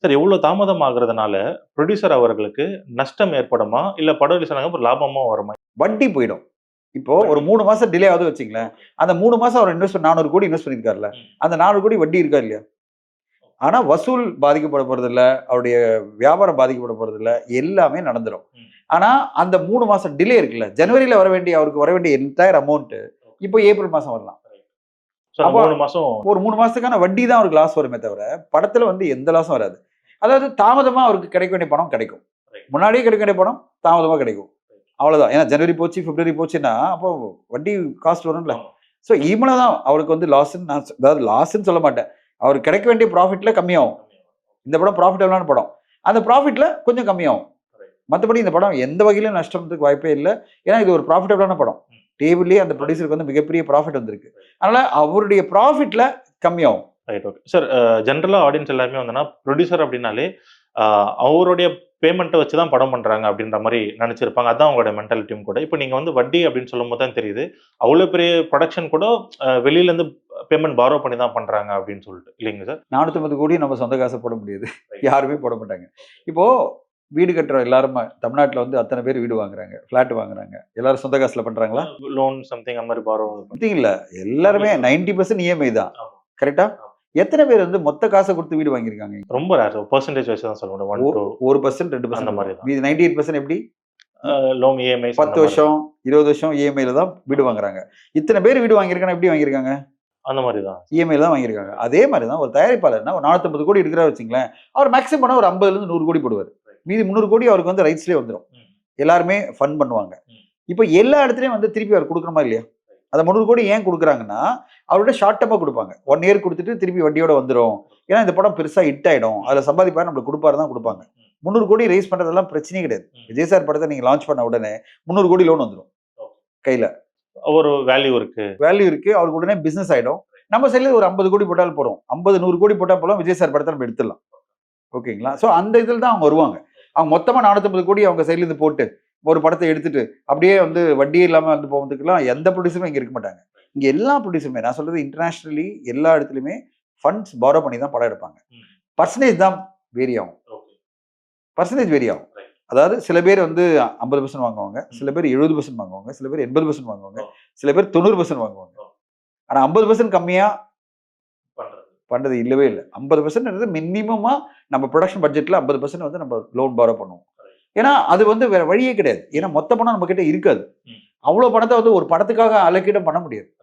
Sir எவ்வளவு தாமதம் ஆகுறதுனால producer அவர்களுக்கு நஷ்டம் ஏற்படுமா? இல்ல படம் ரிலீஸ் ஆனதுக்கு அப்புறம் லாபமா வருமா? வட்டி போயிடும். இப்போ ஒரு 3 மாசம் டிலே ஆகுது வச்சுங்களேன். அந்த 3 மாசம் அவர் இன்வெஸ்ட் 400 கோடி இன்வெஸ்ட் பண்ணியிருக்காருல்ல. அந்த 400 கோடி வட்டி இருக்கா இல்லையா? ஆனா வசூல் பாதிக்கப்பட போறதில்ல. அவருடைய வியாபாரம் பாதிக்கப்பட போறதில்ல. எல்லாமே நடந்துரும். ஆனா அந்த 3 மாசம் டிலே இருக்குல்ல. ஜனவரியில அவருக்கு வர வேண்டிய என்டையர் அமௌண்ட் இப்போ ஏப்ரல் மாசம் வரலாம். அப்ப 3 மாசம் ஒரு 3 மாசத்துக்கான வட்டி தான் அவருக்கு லாஸ் வருமே தவிர, படத்துல வந்து எந்த லாஸும் வராது. அதாவது தாமதமா அவருக்கு கிடைக்க வேண்டிய பணம் கிடைக்கும். முன்னாடியே கிடைக்க வேண்டிய பணம் தாமதமா கிடைக்கும். அவ்வளவுதான். ஏன்னா ஜனவரி போச்சு, பிப்ரவரி போச்சுன்னா, அப்போ வட்டி காஸ்ட் வரும்ல. ஸோ இவ்வளவுதான் அவருக்கு வந்து லாஸ்ன்னு அதாவது லாஸ்ன்னு சொல்ல மாட்டேன். அவருக்கு கிடைக்க வேண்டிய ப்ராஃபிட்ல கம்மியாகும். இந்த படம் ப்ராஃபிட்டபிளான படம். அந்த ப்ராஃபிட்ல கொஞ்சம் கம்மியாகும். மற்றபடி இந்த படம் எந்த வகையிலும் நஷ்டத்துக்கு வாய்ப்பே இல்லை. ஏன்னா இது ஒரு ப்ராஃபிட்டபிளான படம். டேபிள்லேயே அந்த ப்ரொடியூசருக்கு வந்து மிகப்பெரிய ப்ராஃபிட் வந்திருக்கு. அதனால அவருடைய ப்ராஃபிட்ல கம்மியாகும். Right, okay. சார் ஜென்ரலா ஆடியன்ஸ் எல்லாருமே வந்தனா ப்ரொடியூசர் அப்படின்னாலே அவருடைய பேமெண்ட்டை வச்சு தான் படம் பண்றாங்க அப்படின்ற மாதிரி நினைச்சிருப்பாங்க. அதான் அவங்களோட மென்டாலிட்டியும் கூட. இப்போ நீங்க வந்து வட்டி அப்படின்னு சொல்லும்போது தான் தெரியுது. அவ்வளோ பெரிய ப்ரொடக்ஷன் கூட வெளியில இருந்து பேமெண்ட் பாரோ பண்ணி தான் பண்றாங்க அப்படின்னு சொல்லிட்டு இல்லைங்க சார்? 450 கோடி நம்ம சொந்த காசை போட முடியாது. யாருமே போட மாட்டாங்க. இப்போ வீடு கட்டுற எல்லாரும் தமிழ்நாட்டில் வந்து அத்தனை பேர் வீடு வாங்குறாங்க, ஃபிளாட் வாங்குறாங்க. எல்லாரும் சொந்த காசுல பண்றாங்களா? லோன் சம்திங் அந்த மாதிரி பாரோ இல்ல. எல்லாருமே 90% இஎம்ஐ தான். கரெக்டா? எத்தனை பேர் வந்து மொத்த காசை கொடுத்து வீடு வாங்கியிருக்காங்க? ரொம்ப ரேர். பெர்சன்டேஜ் வச்சு தான் சொல்ல முடியும். 1% 2% அந்த மாதிரி தான். மீதி 98% எப்படி? லோன் இஎம்ஐ 10 வருஷம் 20 வருஷம் இஎம்ஐல தான் வீடு வாங்குறாங்க. இத்தனை பேர் வீடு வாங்கியிருக்காங்க, எப்படி வாங்கியிருக்காங்க? அந்த மாதிரி தான். இஎம்ஐல தான் வாங்கியிருக்காங்க. அதே மாதிரி தான் ஒரு தயாரிப்பாளர்னா ஒரு 450 கோடி எடுக்கிறாரு வச்சுங்களேன். அவர் மேக்ஸிமம் ஒரு 50ல 100 கோடி போடுவார். மீதி 300 கோடி அவருக்கு வந்து ரைட்ஸ்லேயே வந்துடும். எல்லாருமே ஃபண்ட் பண்ணுவாங்க. இப்போ எல்லா இடத்துலையும் வந்து திருப்பி அவர் கொடுக்கணுமா இல்லையா? அந்த 300 கோடி ஏன் கொடுக்குறாங்கன்னா, அவரோட ஷார்ட் டர்மாக கொடுப்பாங்க. 1 இயர் கொடுத்துட்டு திருப்பி வட்டியோட வந்துடும். ஏன்னா இந்த படம் பெருசாக ஹிட் ஆகிடும். அதில் சம்பாதிப்பாரு நம்மளுக்கு கொடுப்பாரு தான் கொடுப்பாங்க. 300 கோடி ரைஸ் பண்ணுறதெல்லாம் பிரச்சனையே கிடையாது. விஜய் சார் படத்தை நீங்கள் லான்ச் பண்ண உடனே 300 கோடி லோன் வந்துடும் கையில். ஒரு வேல்யூ இருக்கு. அவருக்கு உடனே பிஸ்னஸ் ஆகிடும். நம்ம சைடில் ஒரு 50 கோடி போட்டால் போகிறோம். 50 100 கோடி போட்டால் போகலாம். விஜய் சார் படத்தை நம்ம எடுத்துடலாம். ஓகேங்களா? ஸோ அந்த இதில் தான் அவங்க வருவாங்க. அவங்க மொத்தமாக 450 கோடி அவங்க சைட்லேருந்து போட்டு ஒரு படத்தை எடுத்துட்டு அப்படியே வந்து வட்டியே இல்லாமல் வந்து போகிறதுக்குலாம் எந்த ப்ரொடியூசரும் இங்கே இருக்க மாட்டாங்க. இங்கே எல்லா ப்ரொடியூசருமே நான் சொல்கிறது இன்டர்நேஷ்னலி எல்லா இடத்துலையுமே ஃபண்ட்ஸ் பாரோ பண்ணி தான் படம் எடுப்பாங்க. பர்சன்டேஜ் தான் வேரி ஆகும். அதாவது சில பேர் வந்து 50% வாங்குவாங்க, சில பேர் 70% வாங்குவாங்க, சில பேர் 80% வாங்குவாங்க, சில பேர் 90% வாங்குவாங்க. ஆனால் 50% கம்மியாக பண்ணுறது இல்லவே இல்லை. 50% மினிமமாக நம்ம ப்ரொடக்ஷன் பட்ஜெட்டில் 50% வந்து நம்ம லோன் பாரோ பண்ணுவோம். ஏன்னா அது வந்து வேற வழியே கிடையாது. ஏன்னா மொத்த பணம் நம்ம கிட்ட இருக்காது. அவ்வளோ பணத்தை வந்து ஒரு படத்துக்காக அலோகேட் பண்ண முடியாது.